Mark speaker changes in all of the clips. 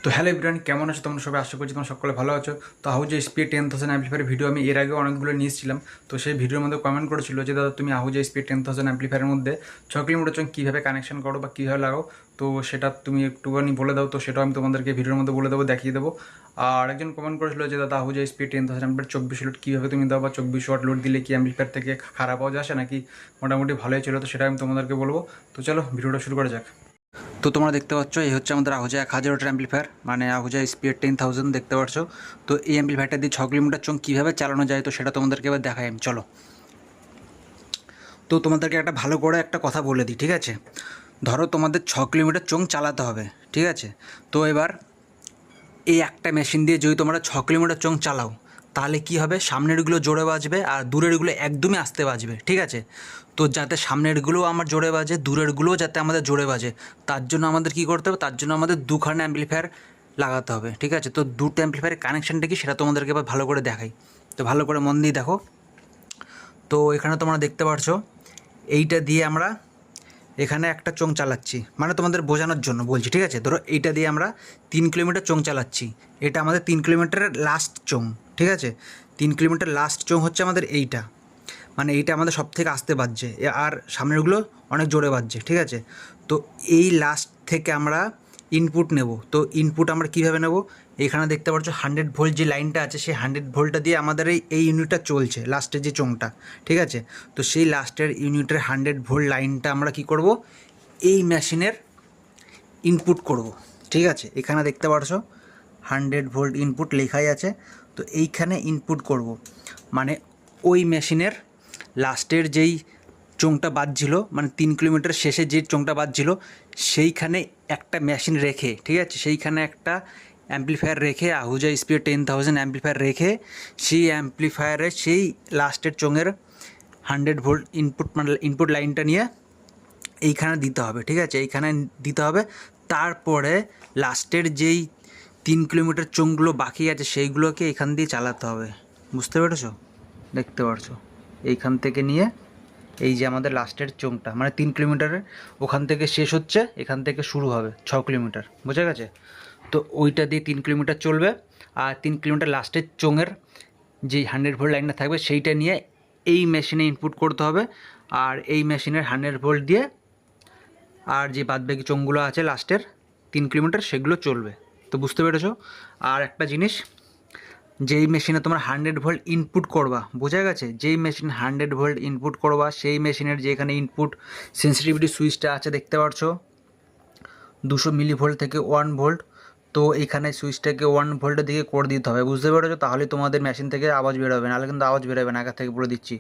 Speaker 1: তো hello everyone, কেমন আছো তোমরা সবাই? আশা করছি তোমরা সকলে ভালো আছো। তো আহুজা এসপিএ 10,000 অ্যাম্পলিফায়ারের ভিডিও আমি এর আগে অনেকগুলো নিয়েছিলাম। তো সেই ভিডিওর মধ্যে কমেন্ট করেছিল যে দাদা তুমি আহুজা এসপিএ 10,000 অ্যাম্পলিফায়ারের মধ্যে 6 কিলোমিটার চোখ কীভাবে কানেকশন করো বা কীভাবে লাগাও, তো সেটা তুমি একটুখানি বলে দাও। তো সেটাও আমি তোমাদেরকে ভিডিওর মধ্যে বলে দেবো, দেখিয়ে দেবো। আর একজন কমেন্ট করেছিল যে দাদা আহুজা এসপিএ 10,000 অ্যাম্পলিফায়ার 24 লোড কীভাবে তুমি দাও, বা 24 ওয়াট লোড দিলে কি অ্যাম্পলিফায়ার থেকে খারাপ আওয়াজ আসে নাকি মোটামুটি ভালোই ছিল। তো সেটা আমি তোমাদেরকে বলবো। তো চলো ভিডিওটা শুরু করা যাক। তো তোমরা দেখতে পাচ্ছ এই হচ্ছে আমাদের আহুজা 1000 ওয়াটের অ্যাম্পলিফায়ার, মানে আহুজা এসপিএ 10,000 দেখতে পাচ্ছ। তো এই অ্যাম্পলিফায়ারটা দিয়ে 6 কিলোমিটার চোখ কীভাবে চালানো যায় তো সেটা তোমাদেরকে এবার দেখাই আমি। চলো, তো তোমাদেরকে একটা ভালো করে একটা কথা বলে দিই, ঠিক আছে? ধরো তোমাদের 6 কিলোমিটার চোখ চালাতে হবে, ঠিক আছে? তো এবার এই একটা মেশিন দিয়ে যদি তোমরা 6 কিলোমিটার চোখ চালাও তাহলে কি হবে, সামনেরগুলো জোরে বাজবে আর দূরেরগুলো একদমই আস্তে বাজবে, ঠিক আছে? তো যাতে সামনেরগুলো আমার জোরে বাজে, দূরেরগুলোও যাতে আমাদের জোরে বাজে, তার জন্য আমাদের কী করতে হবে, তার জন্য আমাদের দুখানা অ্যাম্পলিফায়ার লাগাতে হবে, ঠিক আছে? তো দুটো অ্যাম্পলিফায়ারের কানেকশানটা কি সেটা তোমাদেরকে এবার ভালো করে দেখাই। তো ভালো করে মন দিয়ে দেখো। তো এখানে তোমরা দেখতে পাচ্ছ এইটা দিয়ে আমরা এখানে একটা চোং চালাচ্ছি, মানে তোমাদের বোঝানোর জন্য বলছি, ঠিক আছে? ধরো এইটা দিয়ে আমরা 3 কিলোমিটার চোং চালাচ্ছি, এটা আমাদের 3 কিলোমিটারের লাস্ট চোং, ঠিক আছে? 3 কিলোমিটার লাস্ট চোং হচ্ছে আমাদের এইটা, মানে এইটা আমাদের সব থেকে আস্তে বাজছে আর সামনেরগুলো অনেক জোরে বাজছে, ঠিক আছে? তো এই লাস্ট থেকে আমরা ইনপুট নেব। তো ইনপুট আমরা কীভাবে নেব, এখানে দেখতে পাচ্ছ 100 ভোল্ট যে লাইনটা আছে, সেই 100 ভোল্টটা দিয়ে আমাদের এই ইউনিটটা চলছে, লাস্টের যে চোংটা, ঠিক আছে? তো সেই লাস্টের ইউনিটের 100 ভোল্ট লাইনটা আমরা কি করব, এই মেশিনের ইনপুট করব, ঠিক আছে? এখানে দেখতে পাচ্ছ 100 ভোল্ট ইনপুট লেখাই আছে। তো এইখানে ইনপুট করব, মানে ওই মেশিনের লাস্টের যেই চোংটা বাজছিল, মানে 3 কিলোমিটার শেষে যে চোংটা বাজছিল সেইখানে একটা মেশিন রেখে, ঠিক আছে? সেইখানে একটা অ্যাম্পলিফায়ার রেখে, আহুজা এসপিএ 10,000 অ্যাম্পলিফায়ার রেখে সেই অ্যাম্পলিফায়ারে সেই লাস্টের চোঙের 100 ভোল্ট ইনপুট, মানে ইনপুট লাইনটা নিয়ে এইখানে দিতে হবে, ঠিক আছে? এইখানে দিতে হবে। তারপরে লাস্টের যেই 3 কিলোমিটার চোঙগুলো বাকি আছে সেইগুলোকে এখান দিয়ে চালাতে হবে, বুঝতে পেরেছো? দেখতে পারছো এইখান থেকে নিয়ে এই যে আমাদের লাস্টের চোঙটা, মানে 3 কিলোমিটারের ওখান থেকে শেষ হচ্ছে, এখান থেকে শুরু হবে 6 কিলোমিটার, বোঝা গেছে? তো ওইটা দিয়ে 3 কিলোমিটার চলবে, আর 3 কিলোমিটার লাস্টের চোঙের যেই 100 ভোল্ট লাইনটা থাকবে সেইটা নিয়ে এই মেশিনে ইনপুট করতে হবে, আর এই মেশিনের 100 ভোল্ট দিয়ে আর যে বাদবাকি চোঙগুলো আছে লাস্টের 3 কিলোমিটার সেগুলো চলবে। তো বুঝতে পেরেছো? আর একটা জিনিস, যেই মেশিনে তোমরা 100 ভোল্ট ইনপুট করবা, বোঝা গেছে? যেই মেশিন 100 ভোল্ট ইনপুট করবা সেই মেশিনের যে এখানে ইনপুট সেন্সিটিভিটি সুইচটা আছে দেখতে পাচ্ছ, 200 মিলিভোল্ট থেকে 1 ভোল্ট। তো এখানে সুইচটাকে 1 ভোল্টের দিকে করে দিতে হবে, বুঝতে পেরেছো? তাহলে তোমাদের মেশিন থেকে আওয়াজ বেরোবে, নাহলে কিন্তু আওয়াজ বেরোবে না, আগে থেকে বলে দিচ্ছি।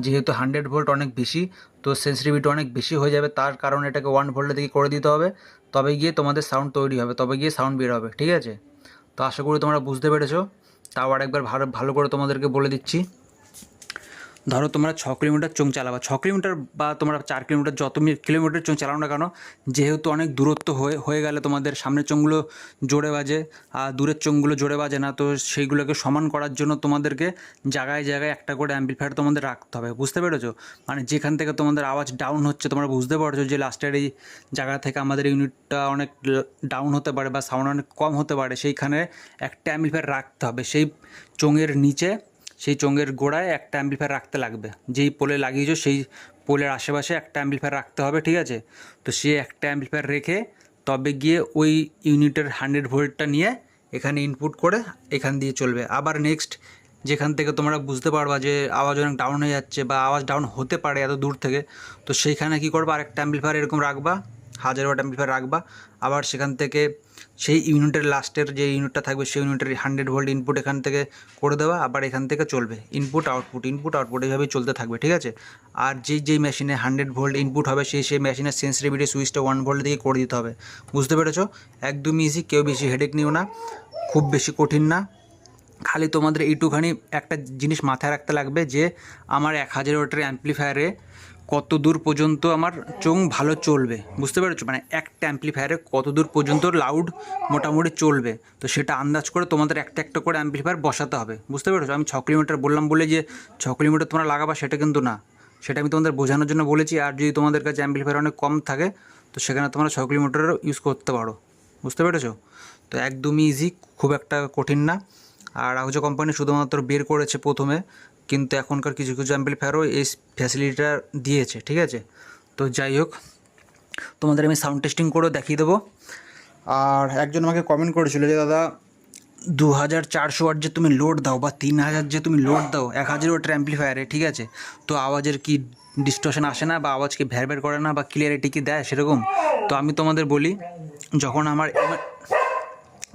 Speaker 1: যেহেতু 100 ভোল্ট অনেক বেশি, তো সেন্সিটিভিটি অনেক বেশি হয়ে যাবে, তার কারণে এটাকে 1 ভোল্টের দিকে করে দিতে হবে, তবে গিয়ে তোমাদের সাউন্ড তৈরি হবে, তবে গিয়ে সাউন্ড বের হবে, ঠিক আছে? তো আশা করি তোমরা বুঝতে পেরেছো। তাও আরেকবার ভালো ভালো করে তোমাদেরকে বলে দিচ্ছি। ধরো তোমরা 6 কিলোমিটার চোং চালাবা, 6 কিলোমিটার বা তোমরা 4 কিলোমিটার, যত কিলোমিটার চোং চালাও না কেন, যেহেতু অনেক দূরত্ব হয়ে গেলে তোমাদের সামনের চোঙগুলো জোরে বাজে আর দূরের চোঙগুলো জোরে বাজে না, তো সেইগুলোকে সমান করার জন্য তোমাদেরকে জায়গায় জায়গায় একটা করে অ্যাম্পলিফায়ার তোমাদের রাখতে হবে, বুঝতে পেরেছো? মানে যেখান থেকে তোমাদের আওয়াজ ডাউন হচ্ছে, তোমরা বুঝতে পারছো যে লাস্টের এই জায়গা থেকে আমাদের ইউনিটটা অনেক ডাউন হতে পারে বা সাউন্ড অনেক কম হতে পারে, সেইখানে একটা অ্যাম্পলিফায়ার রাখতে হবে। সেই চোঙের নিচে, সেই চোঙের গোড়ায় একটা অ্যাম্পলিফায়ার রাখতে লাগবে, যেই পোলে লাগিয়েছো সেই পোলের আশেপাশে একটা অ্যাম্পলিফায়ার রাখতে হবে, ঠিক আছে? তো সে একটা অ্যাম্পলিফায়ার রেখে তবে গিয়ে ওই ইউনিটের 100 ভোল্টটা নিয়ে এখানে ইনপুট করে এখান দিয়ে চলবে। আবার নেক্সট যেখান থেকে তোমরা বুঝতে পারবা যে আওয়াজ অনেক ডাউন হয়ে যাচ্ছে বা আওয়াজ ডাউন হতে পারে এত দূর থেকে, তো সেইখানে কী করবা, আরেকটা অ্যাম্পলিফায়ার এরকম রাখবা, 1000 ওয়াট অ্যাম্পলিফায়ার রাখবা। আবার সেখান থেকে সেই ইউনিটের লাস্টের যে ইউনিটটা থাকবে সেই ইউনিটের 100 ভোল্ট ইনপুট এখান থেকে করে দেওয়া, আবার এখান থেকে চলবে ইনপুট আউটপুট এইভাবেই চলতে থাকবে, ঠিক আছে? আর যেই মেশিনে 100 ভোল্ট ইনপুট হবে সেই মেশিনের সেন্সিটিভিটি সুইচটা 1 ভোল্ট দিয়ে করে দিতে হবে, বুঝতে পেরেছো? একদমই ইজি, কেউ বেশি হেডেক নিও না, খুব বেশি কঠিন না। খালি তোমাদের এইটুখানি একটা জিনিস মাথায় রাখতে লাগবে যে আমার 1000 ওয়াটের অ্যাম্পলিফায়ারে কত দূর পর্যন্ত আমার চোং ভালো চলবে, বুঝতে পেরেছো? মানে একটা অ্যাম্পলিফায়ারে কত দূর পর্যন্ত লাউড মোটামুটি চলবে, তো সেটা আন্দাজ করে তোমাদের একটা একটা করে অ্যাম্পলিফায়ার বসাতে হবে, বুঝতে পেরেছো? আমি 6 কিলোমিটার বললাম বলে যে 6 কিলোমিটার তোমরা লাগাবা সেটা কিন্তু না, সেটা আমি তোমাদের বোঝানোর জন্য বলেছি। আর যদি তোমাদের কাছে অ্যাম্পলিফায়ার অনেক কম থাকে তো সেখানে তোমরা 6 কিলোমিটারও ইউজ করতে পারো, বুঝতে পেরেছো? তো একদমই ইজি, খুব একটা কঠিন না। আর আহুজা কোম্পানি শুধুমাত্র বের করেছে প্রথমে, কিন্তু এখনকার কিছু কিছু অ্যাম্পলিফায়ারও এই ফ্যাসিলিটিটা দিয়েছে, ঠিক আছে? তো যাই হোক, তোমাদের আমি সাউন্ড টেস্টিং করেও দেখিয়ে দেবো। আর একজন আমাকে কমেন্ট করেছিল যে দাদা 2400 ওয়াট যে তুমি লোড দাও বা 3000 যে তুমি লোড দাও 1000 ওয়াটের অ্যাম্পলিফায়ারে, ঠিক আছে, তো আওয়াজের কি ডিস্টর্শন আসে না বা আওয়াজ কি ভ্যার ভ্যার করে না বা ক্লিয়ারিটি কি দেয় সেরকম? তো আমি তোমাদের বলি,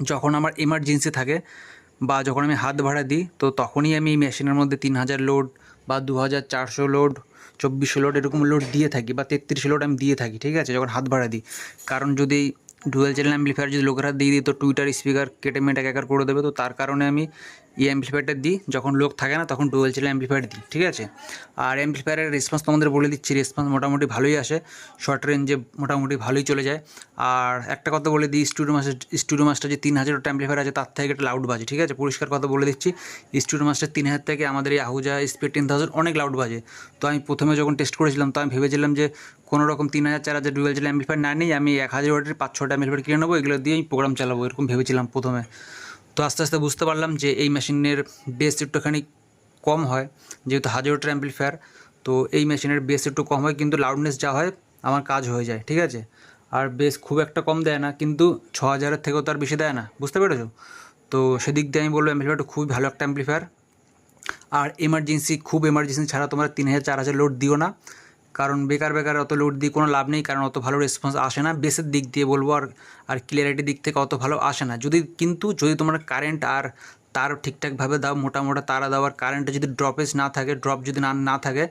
Speaker 1: যখন আমার এমার্জেন্সি থাকে বা যখন আমি হাত ভাড়া দিই, তো তখনই আমি মেশিনের মধ্যে 3000 লোড বা 2400 লোড, 2400 লোড এরকম লোড দিয়ে থাকি বা 3300 লোড আমি দিয়ে থাকি, ঠিক আছে, যখন হাত ভাড়া দিই। কারণ যদি ডুয়েল চ্যানেল অ্যাম্পলিফায়ার যদি লোকের হাত দিয়ে দিই তো টুইটার স্পিকার কেটে মেটে একাকার করে দেবে। তো তার কারণে আমি এই অ্যাম্পলিফায়ারটা দিই, যখন লোক থাকে না তখন ডুয়েল চ্যানেল অ্যাম্পলিফায়ার দিই, ঠিক আছে। আর অ্যাম্পলিফায়ারের রেসপন্স তোমাদের বলে দিচ্ছি, রেসপন্স মোটামুটি ভালোই আসে, শর্ট রেঞ্জে মোটামুটি ভালোই চলে যায়। আর একটা কথা বলে দিই, স্টুডিও মাস্টার যে 3000 ওয়াট অ্যাম্পলিফায়ার আছে তার থেকে একটা লাউড বাজে, ঠিক আছে, পরিষ্কার কথা বলে দিচ্ছি। স্টুডিও মাস্টার 3000 থেকে আমাদের এই আহুজা স্পিড 10000 অনেক লাউড বাজে। তো আমি প্রথমে যখন টেস্ট করেছিলাম তো আমি ভেবেছিলাম যে কোনো রকম 3000 4000 ডুয়েল চ্যানেল অ্যাম্পলিফায়ার না নিই, আমি 1000 ওয়াটের 5-6টা অ্যাম্পলিফায়ার কিনে নেবো, এগুলো দিয়ে আমি প্রোগ্রাম চালাবো, এরকম ভেবেছিলাম প্রথমে। তো আস্তে আস্তে বুঝতে পারলাম যে এই মেশিনের বেস একটুখানি কম হয়, যেহেতু 1000 ওয়াটের অ্যাম্পলিফায়ার, তো এই মেশিনের বেস একটু কম হয়, কিন্তু লাউডনেস যা হয় আমার কাজ হয়ে যায়, ঠিক আছে। আর বেস খুব একটা কম দেয় না, কিন্তু 6000-এর থেকেও তো আর বেশি দেয় না, বুঝতে পেরেছো? তো সেদিক দিয়ে আমি বলবো অ্যাম্পলিফায়ারটা খুবই ভালো একটা অ্যাম্পলিফায়ার। আর খুব এমার্জেন্সি ছাড়া তোমরা 3000-4000 লোড দিও না, কারণ বেকার বেকার অত লোড দিয়ে কোনো লাভ নেই, কারণ অত ভালো রেসপন্স আসে না বেসের দিক দিয়ে বলবো। আর ক্লিয়ারিটির দিক থেকে অত ভালো আসে না। যদি তোমার কারেন্ট আর তার ঠিকঠাকভাবে দাও, মোটা তারা দাও, আর কারেন্টে যদি ড্রপ যদি না থাকে,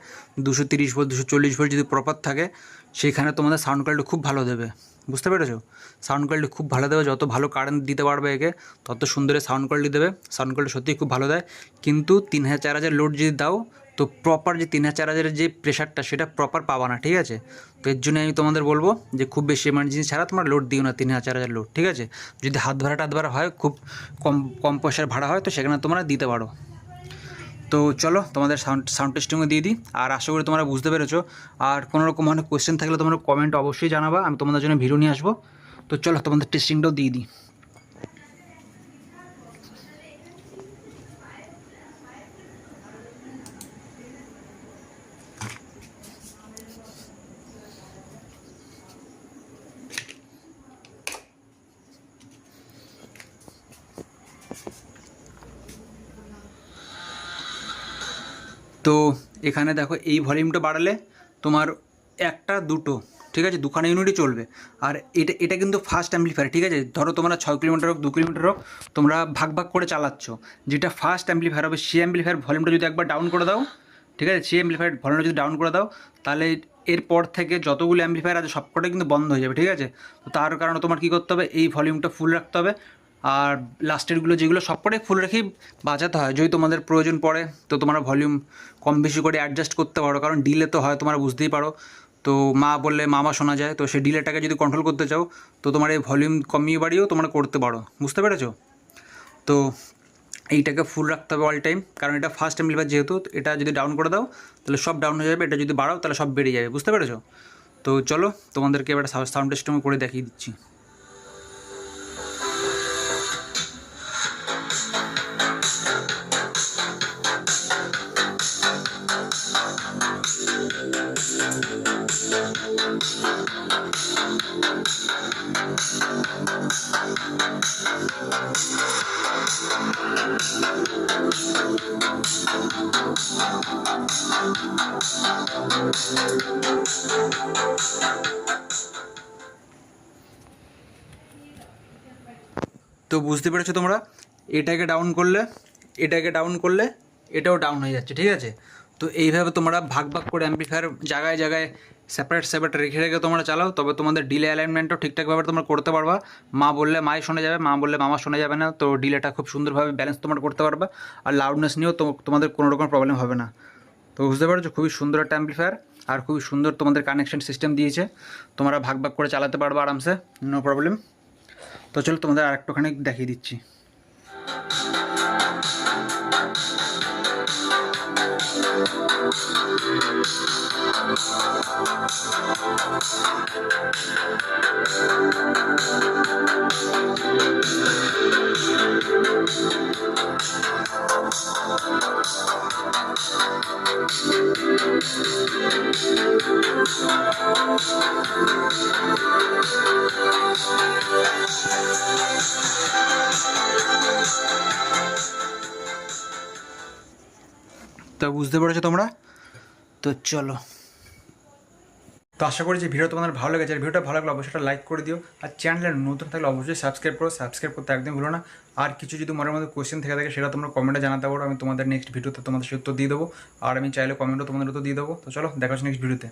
Speaker 1: 230 ভোল্ট 240 ভোল্ট যদি প্রপার থাকে, সেইখানে তোমাদের সাউন্ড কোয়ালিটি খুব ভালো দেবে, বুঝতে পেরেছো? সাউন্ড কোয়ালিটি খুব ভালো দেবে, যত ভালো কারেন্ট দিতে পারবে একে তত সুন্দরের সাউন্ড কোয়ালিটি দেবে। সাউন্ড কোয়ালিটি সত্যিই খুব ভালো দেয়। কিন্তু 3000-4000 লোড যদি দাও তো প্রপার যে 3000-4000-এর যে প্রেশারটা সেটা প্রপার পাবা না, ঠিক আছে। তো এর জন্য আমি তোমাদের বলবো যে খুব বেশি এমার্জেন্সি ছাড়া তোমরা লোড দিও না 3000-4000 লোড, ঠিক আছে। যদি হাত ভাড়া হয়, খুব কম কম পয়সার ভাড়া হয়, তো সেখানে তোমরা দিতে পারো। তো চলো তোমাদের সাউন্ড টেস্টিংও দিয়ে দিই। আর আশা করি তোমরা বুঝতে পেরেছো। আর কোনো রকম অনেক কোয়েশ্চেন থাকলে তোমরা কমেন্ট অবশ্যই জানাবা, আমি তোমাদের জন্য ভিডিও নিয়ে আসবো। তো চলো তোমাদের টেস্টিংটাও দিয়ে দিই। তো এখানে দেখো এই ভলিউমটা বাড়ালে তোমার একটা দুটো, ঠিক আছে, দুখানা ইউনিটই চলবে। আর এটা কিন্তু ফাস্ট অ্যাম্পলিফায়ার, ঠিক আছে। ধরো তোমরা 6 কিলোমিটার হোক 2 কিলোমিটার হোক তোমরা ভাগ করে চালাচ্ছ, যেটা ফাস্ট অ্যাম্পলিফায়ার হবে সেই অ্যাম্পলিফায়ার ভলিউমটা যদি একবার ডাউন করে দাও, ঠিক আছে, সেই অ্যাম্পলিফায়ার ভলিউমটা যদি ডাউন করে দাও, তাহলে এরপর থেকে যতগুলো অ্যাম্পলিফায়ার আছে সবকটা কিন্তু বন্ধ হয়ে যাবে, ঠিক আছে। তো তার কারণে তোমার কী করতে হবে, এই ভলিউমটা ফুল রাখতে হবে। আর লাস্টেরগুলো যেগুলো সবকটাই ফুল রেখেই বাজাতে হয়, যদি তোমাদের প্রয়োজন পড়ে তো তোমরা ভলিউম কম বেশি করে অ্যাডজাস্ট করতে পারো, কারণ ডিলে তো হয়, তোমরা বুঝতেই পারো। তো মা বললে মামা শোনা যায়, তো সেই ডিলেটাকে যদি কন্ট্রোল করতে চাও তো তোমার এই ভলিউম কমিয়ে বাড়িয়েও তোমরা করতে পারো, বুঝতে পেরেছো? তো এইটাকে ফুল রাখতে হবে অল টাইম, কারণ এটা ফার্স্ট অ্যাম্পলিফায়ার যেহেতু, এটা যদি ডাউন করে দাও তাহলে সব ডাউন হয়ে যাবে, এটা যদি বাড়াও তাহলে সব বেড়ে যাবে, বুঝতে পেরেছো? তো চলো তোমাদেরকে এবার সাউন্ড টেস্টিং করে দেখিয়ে দিচ্ছি। তো বুঝতে পেরেছো তোমরা, এটাকে ডাউন করলে এটাও ডাউন হয়ে যাচ্ছে, ঠিক আছে। তো এইভাবে তোমরা ভাগ করে অ্যাম্পলিফায়ার জায়গায় জায়গায় সেপারেট রেখে তোমরা চালাও, তবে তোমাদের ডিলে অ্যালাইনমেন্টও ঠিকঠাকভাবে তোমরা করতে পারবা। মা বললে মাই শোনা যাবে, মা বললে মামা শোনা যাবে না, তো ডিলেটা খুব সুন্দরভাবে ব্যালেন্স তোমরা করতে পারবা। আর লাউডনেস নিয়েও তোমাদের কোনো রকম প্রবলেম হবে না। তো বুঝতে পারছো, খুবই সুন্দর একটা অ্যাম্পলিফায়ার আর খুবই সুন্দর তোমাদের কানেকশন সিস্টেম দিয়েছে, তোমরা ভাগ করে চালাতে পারবা আরামসে, নো প্রবলেম। তো চলো তোমাদের আরেকটুখানি দেখিয়ে দিচ্ছি। তো বুঝতে পেরেছো তোমরা? তো চলো, তো আশা করি যে ভিডিও তোমাদের ভালো লেগেছে। আর ভিডিওটা ভালো লাগলে অবশ্যই একটা লাইক করে দিও, আর চ্যানেলে নতুন থাকলে অবশ্যই সাবস্ক্রাইব করো, সাবস্ক্রাইব করতে একদম ভুলো না। আর কিছু যদি মনের মধ্যে কোয়েশ্চেন থেকে থাকে সেটা তোমরা কমেন্টে জানাতে পারো, আমি তোমাদের নেক্সট ভিডিওতে তোমাদের সে উত্তর দিয়ে দেবো। আর আমি চাইলে কমেন্টও তোমাদের উত্তর দিয়ে দেবো। তো চলো, দেখা হচ্ছে নেক্সট ভিডিওতে।